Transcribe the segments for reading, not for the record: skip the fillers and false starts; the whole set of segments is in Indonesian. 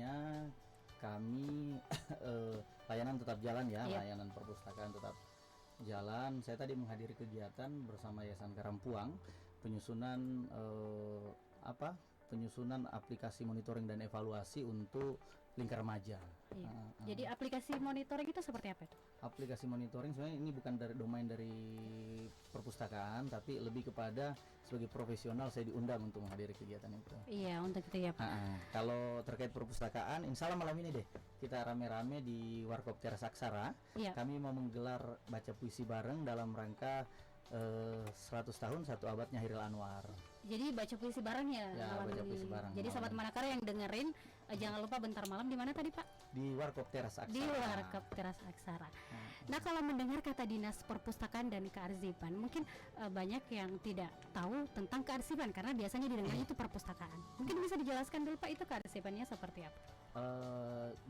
selanjutnya kami layanan tetap jalan ya, Iya. layanan perpustakaan tetap jalan. Saya tadi menghadiri kegiatan bersama Yayasan Karampuang penyusunan penyusunan aplikasi monitoring dan evaluasi untuk lingkar remaja. Iya. Jadi aplikasi monitoring itu seperti apa itu? Aplikasi monitoring sebenarnya ini bukan dari domain dari perpustakaan, tapi lebih kepada sebagai profesional saya diundang untuk menghadiri kegiatan itu. Iya, untuk itu ya Pak. Kalau terkait perpustakaan, insya Allah malam ini deh kita rame-rame di Warkop Teras Aksara. Iya. Kami mau menggelar baca puisi bareng dalam rangka 100 tahun 1 abadnya Hairil Anwar. Jadi baca puisi bareng ya, Ya, malam baca ini. puisi bareng Jadi malam sahabat ini. Manakara yang dengerin, jangan lupa bentar malam di mana tadi Pak? Di Warkop Teras Aksara. Di Warkop Teras Aksara. Nah, kalau mendengar kata Dinas Perpustakaan dan Kearsipan, mungkin banyak yang tidak tahu tentang kearsipan karena biasanya didengar itu perpustakaan. Mungkin bisa dijelaskan dulu Pak, itu kearsipannya seperti apa?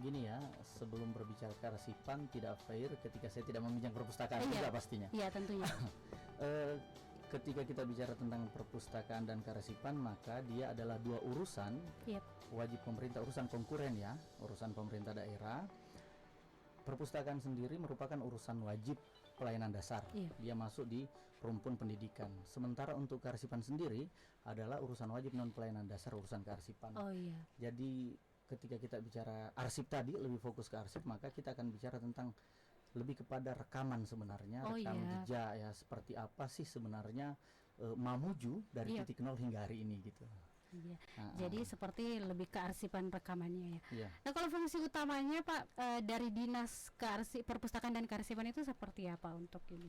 Gini ya, sebelum berbicara kearsipan tidak fair ketika saya tidak meminjam perpustakaan Iya. juga pastinya. Iya, tentunya. Ketika kita bicara tentang perpustakaan dan kearsipan, maka dia adalah dua urusan Iya. wajib pemerintah, urusan konkuren ya, urusan pemerintah daerah. Perpustakaan sendiri merupakan urusan wajib pelayanan dasar. Iya. Dia masuk di rumpun pendidikan. Sementara untuk kearsipan sendiri adalah urusan wajib non pelayanan dasar, urusan kearsipan. Oh iya. Jadi ketika kita bicara arsip tadi, lebih fokus ke arsip, maka kita akan bicara tentang lebih kepada rekaman sebenarnya, Oh, rekam iya. jejak ya, seperti apa sih sebenarnya Mamuju dari Iya. titik nol hingga hari ini gitu. Iya. Jadi seperti lebih kearsipan rekamannya ya. Iya. Nah, kalau fungsi utamanya Pak dari Dinas Perpustakaan dan Kearsipan itu seperti apa untuk ini?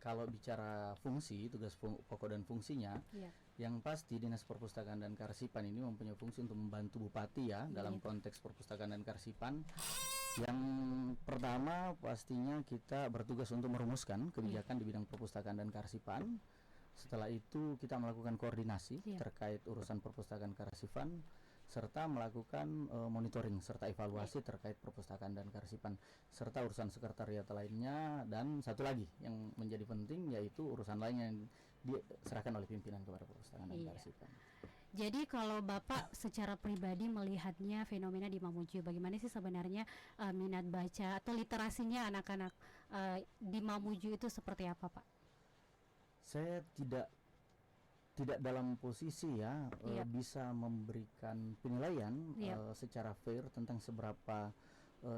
Kalau bicara fungsi, tugas pokok dan fungsinya, Iya. yang pasti Dinas Perpustakaan dan Kearsipan ini mempunyai fungsi untuk membantu Bupati ya dalam konteks perpustakaan dan kearsipan. Yang pertama pastinya kita bertugas untuk merumuskan kebijakan di bidang perpustakaan dan kearsipan. Setelah itu kita melakukan koordinasi terkait urusan perpustakaan kearsipan, serta melakukan monitoring serta evaluasi terkait perpustakaan dan kearsipan, serta urusan sekretariat lainnya. Dan satu lagi yang menjadi penting yaitu urusan lain yang diserahkan oleh pimpinan kepada perpustakaan dan kearsipan. Jadi kalau Bapak secara pribadi melihatnya fenomena di Mamuju, bagaimana sih sebenarnya minat baca atau literasinya anak-anak di Mamuju itu seperti apa Pak? Saya tidak dalam posisi ya bisa memberikan penilaian secara fair tentang seberapa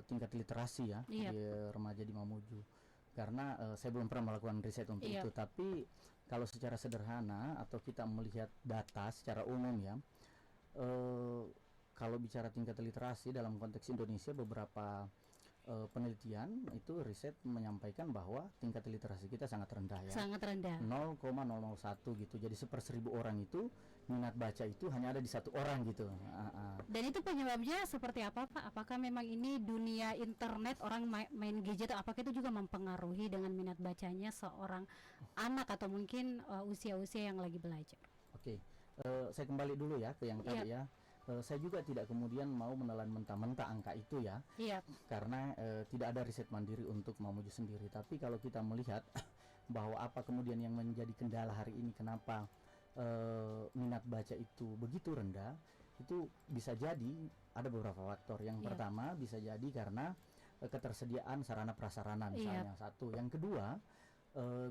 tingkat literasi ya di remaja di Mamuju, karena saya belum pernah melakukan riset untuk itu. Tapi kalau secara sederhana atau kita melihat data secara umum ya, kalau bicara tingkat literasi dalam konteks Indonesia, beberapa penelitian itu riset menyampaikan bahwa tingkat literasi kita sangat rendah ya. Sangat rendah. 0,001 gitu. Jadi 1/1000 orang itu minat baca itu hanya ada di 1 orang gitu. Dan itu penyebabnya seperti apa Pak? Apakah memang ini dunia internet, orang main gadget, apakah itu juga mempengaruhi dengan minat bacanya seorang anak atau mungkin usia-usia yang lagi belajar? Oke, saya kembali dulu ya ke yang tadi ya. Saya juga tidak kemudian mau menelan mentah-mentah angka itu ya, karena tidak ada riset mandiri untuk Mamuju sendiri. Tapi kalau kita melihat bahwa apa kemudian yang menjadi kendala hari ini, kenapa minat baca itu begitu rendah, itu bisa jadi ada beberapa faktor. Yang pertama bisa jadi karena ketersediaan sarana prasarana misalnya, satu. Yang kedua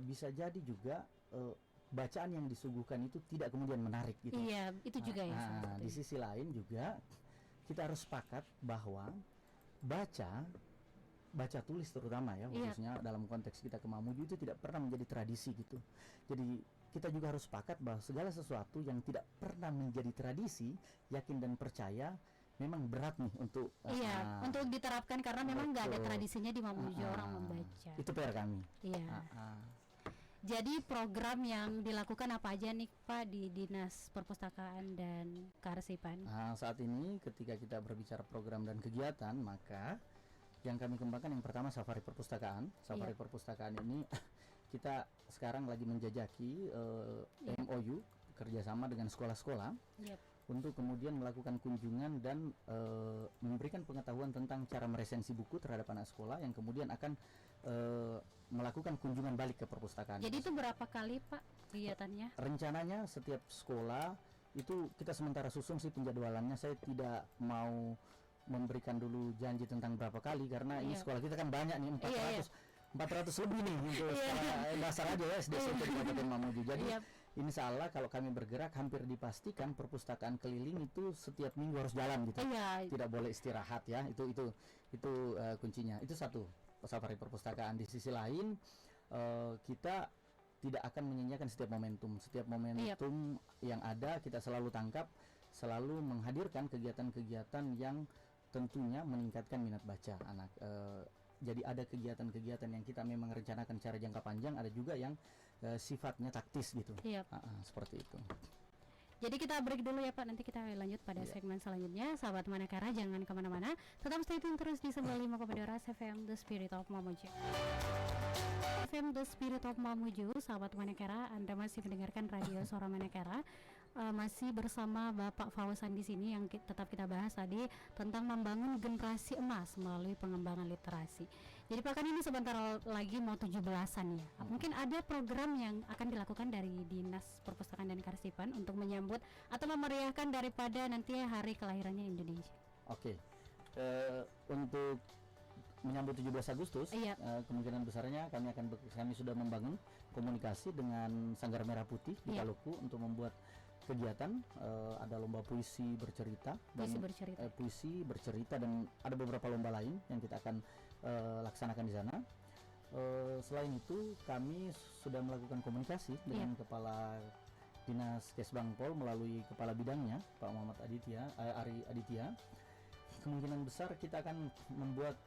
bisa jadi juga bacaan yang disuguhkan itu tidak kemudian menarik gitu. Iya, itu juga ya. Di sisi lain juga kita harus sepakat bahwa baca tulis terutama ya, khususnya dalam konteks kita ke Mamuju itu tidak pernah menjadi tradisi gitu. Jadi kita juga harus sepakat bahwa segala sesuatu yang tidak pernah menjadi tradisi, yakin dan percaya, memang berat nih untuk untuk diterapkan, karena memang nggak ada tradisinya di Mamuju orang membaca. Itu PR kami. Iya. Jadi program yang dilakukan apa aja nih Pak di Dinas Perpustakaan dan Kearsipan? Saat ini ketika kita berbicara program dan kegiatan, maka yang kami kembangkan yang pertama safari perpustakaan. Safari perpustakaan ini kita sekarang lagi menjajaki MOU kerjasama dengan sekolah-sekolah untuk kemudian melakukan kunjungan dan memberikan pengetahuan tentang cara meresensi buku terhadap anak sekolah yang kemudian akan melakukan kunjungan balik ke perpustakaan. Jadi itu berapa kali Pak kegiatannya? Rencananya setiap sekolah itu kita sementara susun sih penjadwalannya. Saya tidak mau memberikan dulu janji tentang berapa kali karena ini sekolah kita kan banyak nih, 400 lebih nih untuk sekolah dasar aja ya, SD SMP di Kabupaten Mamuju. Jadi insya Allah kalau kami bergerak hampir dipastikan perpustakaan keliling itu setiap minggu harus jalan gitu. Tidak boleh istirahat ya. Itu kuncinya. Itu satu, safari perpustakaan. Di sisi lain kita tidak akan menyanyiakan setiap momentum. Setiap momentum yang ada kita selalu tangkap, selalu menghadirkan kegiatan-kegiatan yang tentunya meningkatkan minat baca anak. Jadi ada kegiatan-kegiatan yang kita memang rencanakan secara jangka panjang, ada juga yang sifatnya taktis gitu. Seperti itu. Jadi kita break dulu ya Pak, nanti kita lanjut pada segmen selanjutnya. Sahabat Manakara jangan kemana-mana, tetap stay tune terus di 95,2 FM The Spirit of Mamuju. FM The Spirit of Mamuju, sahabat Manakara, Anda masih mendengarkan radio Suara Manakara. Masih bersama Bapak Fauzan di sini yang tetap kita bahas tadi tentang membangun generasi emas melalui pengembangan literasi. Jadi Pak, kan ini sebentar lagi mau 17-an ya. Mungkin ada program yang akan dilakukan dari Dinas Perpustakaan dan Kearsipan untuk menyambut atau memeriahkan daripada nanti hari kelahirannya Indonesia. Oke. Untuk menyambut 17 Agustus, kemungkinan besarnya kami sudah membangun komunikasi dengan Sanggar Merah Putih di Paluku untuk membuat kegiatan. Ada lomba puisi bercerita dan ada beberapa lomba lain yang kita akan laksanakan di sana. Selain itu kami sudah melakukan komunikasi dengan Kepala Dinas Kesbangpol melalui Kepala Bidangnya Pak Muhammad Ari Aditya. Kemungkinan besar kita akan membuat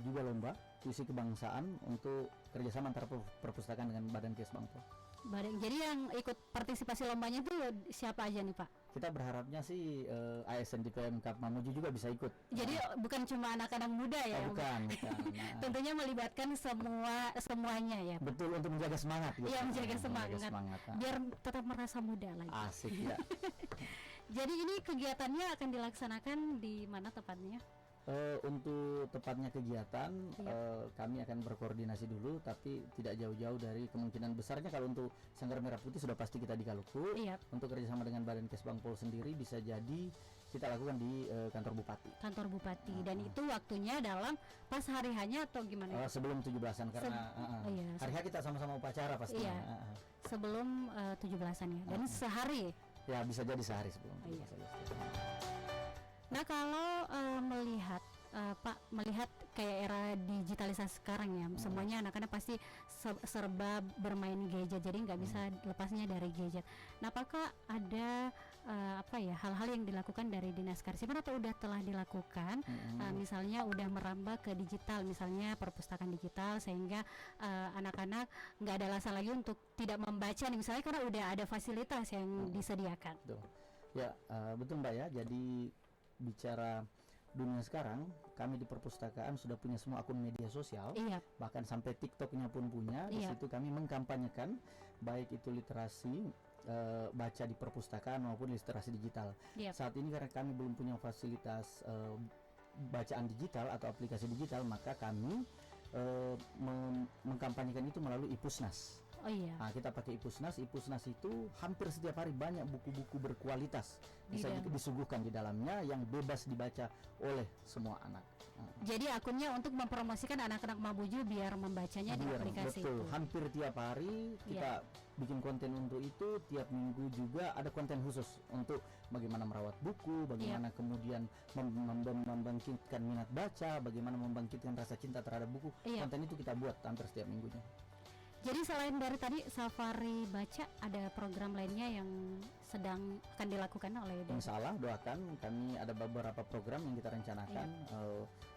juga lomba puisi kebangsaan untuk kerjasama antara perpustakaan dengan Badan Kesbangpol. Jadi yang ikut partisipasi lombanya itu siapa aja nih Pak? Kita berharapnya sih ASN di PMK Mamuju juga bisa ikut. Jadi bukan cuma anak-anak muda ya? Bukan. Tentunya melibatkan semuanya ya. Betul, untuk menjaga semangat. Iya, menjaga semangat. Biar tetap merasa muda lagi. Asik ya. Jadi ini kegiatannya akan dilaksanakan di mana tepatnya? Untuk tepatnya kegiatan kami akan berkoordinasi dulu, tapi tidak jauh-jauh dari kemungkinan besarnya kalau untuk Sanggar Merah Putih sudah pasti kita di Kaluku. Untuk kerjasama dengan Badan Kesbangpol sendiri bisa jadi kita lakukan di kantor Bupati. Dan itu waktunya dalam pas hari hanya atau gimana? Sebelum 17-an karena hari kita sama-sama upacara pasti. Sebelum 17-an ya. Dan sehari. Ya bisa jadi sehari sebelum. Nah kalau melihat kayak era digitalisasi sekarang ya, semuanya anak-anak pasti serba bermain gadget, jadi nggak bisa lepasnya dari gadget. Nah apakah ada hal-hal yang dilakukan dari Dinas Kearsipan atau telah dilakukan, misalnya udah merambah ke digital, misalnya perpustakaan digital, sehingga anak-anak nggak ada alasan lagi untuk tidak membaca nih, misalnya karena udah ada fasilitas yang disediakan. Betul Mbak ya. Jadi bicara dunia sekarang, kami di perpustakaan sudah punya semua akun media sosial, bahkan sampai TikToknya pun punya. Di situ kami mengkampanyekan baik itu literasi baca di perpustakaan maupun literasi digital. Saat ini karena kami belum punya fasilitas bacaan digital atau aplikasi digital, maka kami mengkampanyekan itu melalui Ipusnas. Nah, kita pakai Ipusnas itu hampir setiap hari banyak buku-buku berkualitas bisa disuguhkan di dalamnya yang bebas dibaca oleh semua anak. Jadi akunnya untuk mempromosikan anak-anak Mamuju biar membacanya di aplikasi itu. Hampir tiap hari kita bikin konten untuk itu, tiap minggu juga ada konten khusus untuk bagaimana merawat buku, bagaimana kemudian membangkitkan minat baca, bagaimana membangkitkan rasa cinta terhadap buku. Konten itu kita buat hampir setiap minggunya. Jadi selain dari tadi safari baca, ada program lainnya yang sedang akan dilakukan oleh Insya Allah doakan, kami ada beberapa program yang kita rencanakan.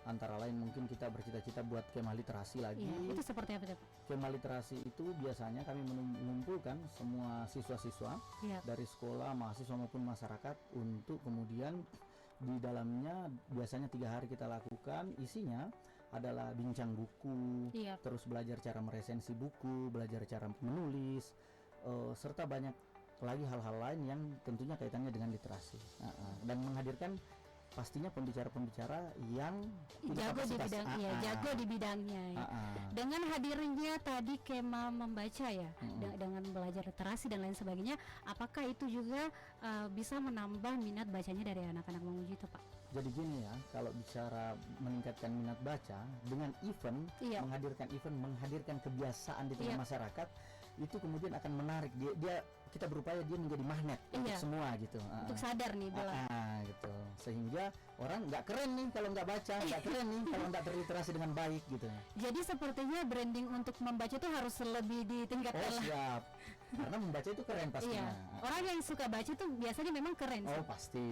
Antara lain mungkin kita bercita-cita buat kemah literasi lagi. Itu seperti apa? Kemah literasi itu biasanya kami mengumpulkan semua siswa-siswa dari sekolah, mahasiswa maupun masyarakat untuk kemudian di dalamnya biasanya 3 hari kita lakukan. Isinya adalah bincang buku, terus belajar cara meresensi buku, belajar cara menulis, serta banyak lagi hal-hal lain yang tentunya kaitannya dengan literasi, dan menghadirkan pastinya pembicara-pembicara yang punya jago di kapasitas. bidang jago di bidangnya ya. Dengan hadirnya tadi kema membaca ya, dengan belajar literasi dan lain sebagainya, apakah itu juga bisa menambah minat bacanya dari anak-anak Mamuju itu, Pak? Jadi gini ya, kalau bicara meningkatkan minat baca dengan event, menghadirkan kebiasaan di tengah masyarakat, itu kemudian akan menarik kita berupaya dia menjadi magnet untuk semua gitu, untuk sadar nih gitu, sehingga orang nggak keren nih kalau nggak baca, nggak keren nih kalau nggak terliterasi dengan baik gitu. Jadi sepertinya branding untuk membaca itu harus lebih ditingkatkan. Siap, karena membaca itu keren pastinya. Orang yang suka baca itu biasanya memang keren. Pasti.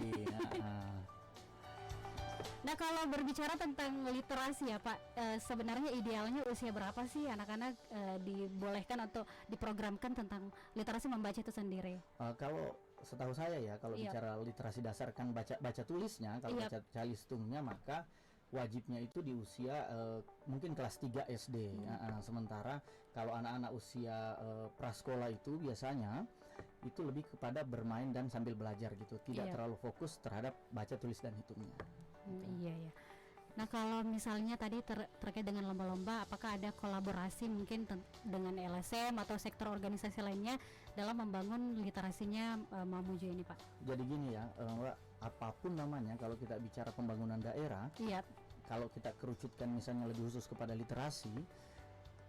Nah, kalau berbicara tentang literasi ya Pak, sebenarnya idealnya usia berapa sih anak-anak dibolehkan atau diprogramkan tentang literasi membaca itu sendiri? Kalau setahu saya ya, kalau bicara literasi dasar kan baca tulisnya, kalau baca tulistungnya maka wajibnya itu di usia mungkin kelas 3 SD. Sementara kalau anak-anak usia prasekolah itu biasanya itu lebih kepada bermain dan sambil belajar gitu, tidak terlalu fokus terhadap baca tulis dan hitungnya. Iya. Nah, kalau misalnya tadi terkait dengan lomba-lomba, apakah ada kolaborasi mungkin dengan LSM atau sektor organisasi lainnya dalam membangun literasinya Mamuju ini, Pak? Jadi gini ya, Mbak, apapun namanya, kalau kita bicara pembangunan daerah, kalau kita kerucutkan misalnya lebih khusus kepada literasi,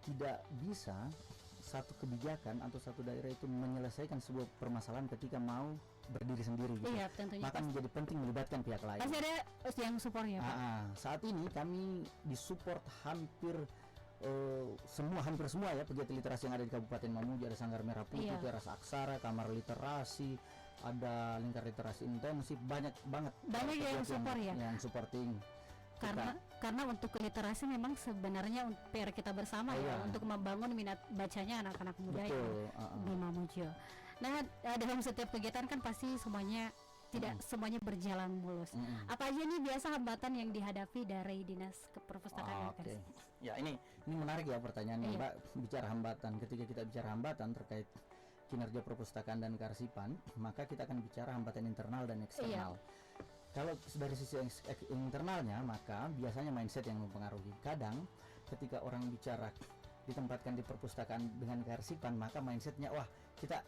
tidak bisa satu kebijakan atau satu daerah itu menyelesaikan sebuah permasalahan ketika mau berdiri sendiri gitu. Tentunya. Maka menjadi penting melibatkan pihak lain. Pasti ada yang support ya, Pak? Saat ini kami disupport hampir semua ya pegiat literasi yang ada di Kabupaten Mamuju. Ada Sanggar Merah Putih, Teras Aksara, Kamar Literasi, ada Lingkar Literasi Intensif, banyak banget yang support yang supporting. Karena untuk literasi memang sebenarnya PR kita bersama untuk membangun minat bacanya anak-anak muda di Mamuju. Nah, dalam setiap kegiatan kan pasti semuanya tidak semuanya berjalan mulus. Apa aja nih biasa hambatan yang dihadapi dari Dinas Perpustakaan dan Karsipan? Ya, ini menarik ya pertanyaannya, Mbak. Bicara hambatan, ketika kita bicara hambatan terkait kinerja perpustakaan dan kearsipan, maka kita akan bicara hambatan internal dan eksternal. Kalau dari sisi internalnya, maka biasanya mindset yang mempengaruhi. Kadang ketika orang bicara ditempatkan di perpustakaan dengan kearsipan, maka mindsetnya, wah kita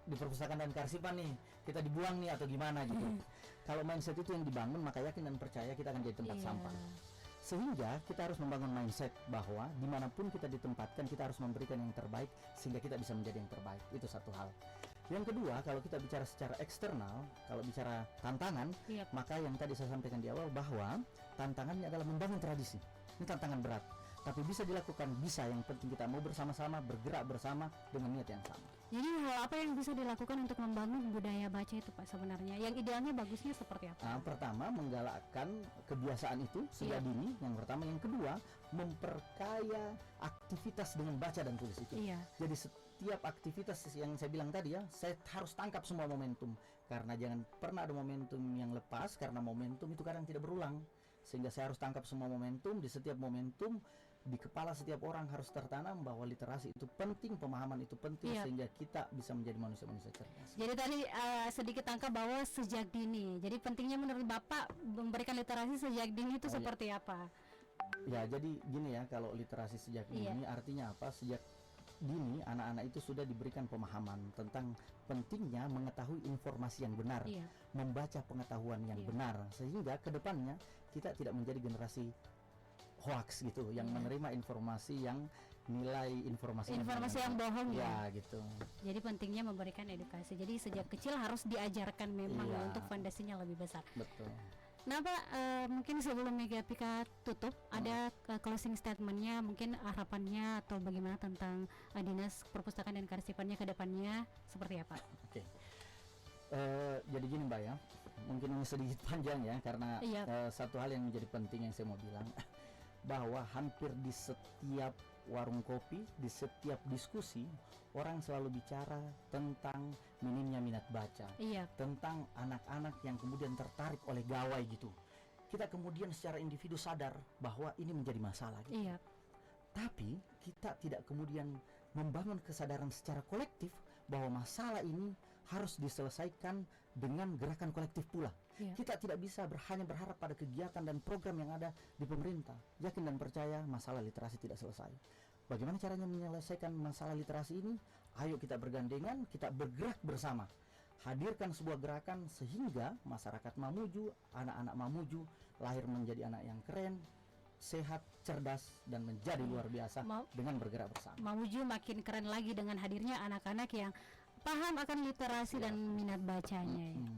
di perpustakaan dan kearsipan nih, kita dibuang nih atau gimana gitu. Kalau mindset itu yang dibangun, maka yakin dan percaya kita akan jadi tempat sampah. Sehingga kita harus membangun mindset bahwa dimanapun kita ditempatkan, kita harus memberikan yang terbaik sehingga kita bisa menjadi yang terbaik. Itu satu hal. Yang kedua, kalau kita bicara secara eksternal, kalau bicara tantangan, maka yang tadi saya sampaikan di awal bahwa tantangannya adalah membangun tradisi. Ini tantangan berat, tapi bisa dilakukan, yang penting kita mau bersama-sama, bergerak bersama dengan niat yang sama. Jadi hal apa yang bisa dilakukan untuk membangun budaya baca itu, Pak, sebenarnya? Yang idealnya bagusnya seperti apa? Pertama, menggalakkan kebiasaan itu sejak dini. Yang pertama, yang kedua, memperkaya aktivitas dengan baca dan tulis itu. Jadi setiap aktivitas yang saya bilang tadi ya, saya harus tangkap semua momentum, karena jangan pernah ada momentum yang lepas, karena momentum itu kadang tidak berulang. Sehingga saya harus tangkap semua momentum. Di setiap momentum di kepala setiap orang harus tertanam bahwa literasi itu penting, pemahaman itu penting, sehingga kita bisa menjadi manusia-manusia cerdas. Jadi tadi sedikit tangkap bahwa sejak dini. Jadi pentingnya menurut Bapak memberikan literasi sejak dini itu seperti apa? Ya, jadi gini ya, kalau literasi sejak dini artinya apa? Sejak dini anak-anak itu sudah diberikan pemahaman tentang pentingnya mengetahui informasi yang benar, membaca pengetahuan yang benar, sehingga kedepannya kita tidak menjadi generasi hoax gitu, yang menerima informasi yang nilai informasi yang bohong gitu. Jadi pentingnya memberikan edukasi. Jadi sejak kecil harus diajarkan memang untuk fondasinya lebih besar. Betul. Nah, Pak, mungkin sebelum Pika tutup, ada closing statementnya, mungkin harapannya atau bagaimana tentang Dinas Perpustakaan dan Kearsipannya ke depannya seperti apa? Oke. Jadi gini, Mbak ya, mungkin ini sedikit panjang ya, karena satu hal yang menjadi penting yang saya mau bilang, bahwa hampir di setiap warung kopi, di setiap diskusi, orang selalu bicara tentang minimnya minat baca, tentang anak-anak yang kemudian tertarik oleh gawai gitu. Kita kemudian secara individu sadar bahwa ini menjadi masalah gitu. Tapi kita tidak kemudian membangun kesadaran secara kolektif bahwa masalah ini harus diselesaikan dengan gerakan kolektif pula. Iya. Kita tidak bisa hanya berharap pada kegiatan dan program yang ada di pemerintah. Yakin dan percaya masalah literasi tidak selesai. Bagaimana caranya menyelesaikan masalah literasi ini? Ayo kita bergandengan, kita bergerak bersama. Hadirkan sebuah gerakan sehingga masyarakat Mamuju, anak-anak Mamuju lahir menjadi anak yang keren, sehat, cerdas, dan menjadi luar biasa dengan bergerak bersama. Mamuju makin keren lagi dengan hadirnya anak-anak yang paham akan literasi dan minat bacanya. Ya.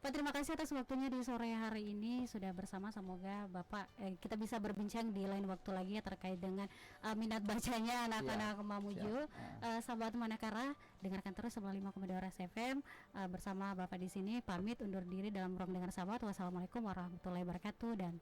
Pak, terima kasih atas waktunya di sore hari ini sudah bersama. Semoga Bapak kita bisa berbincang di lain waktu lagi ya terkait dengan minat bacanya anak-anak Mamuju. Sahabat Manakara, dengarkan terus 95,2 FM bersama Bapak di sini. Pamit undur diri dalam ruang dengar sahabat. Wassalamualaikum warahmatullahi wabarakatuh dan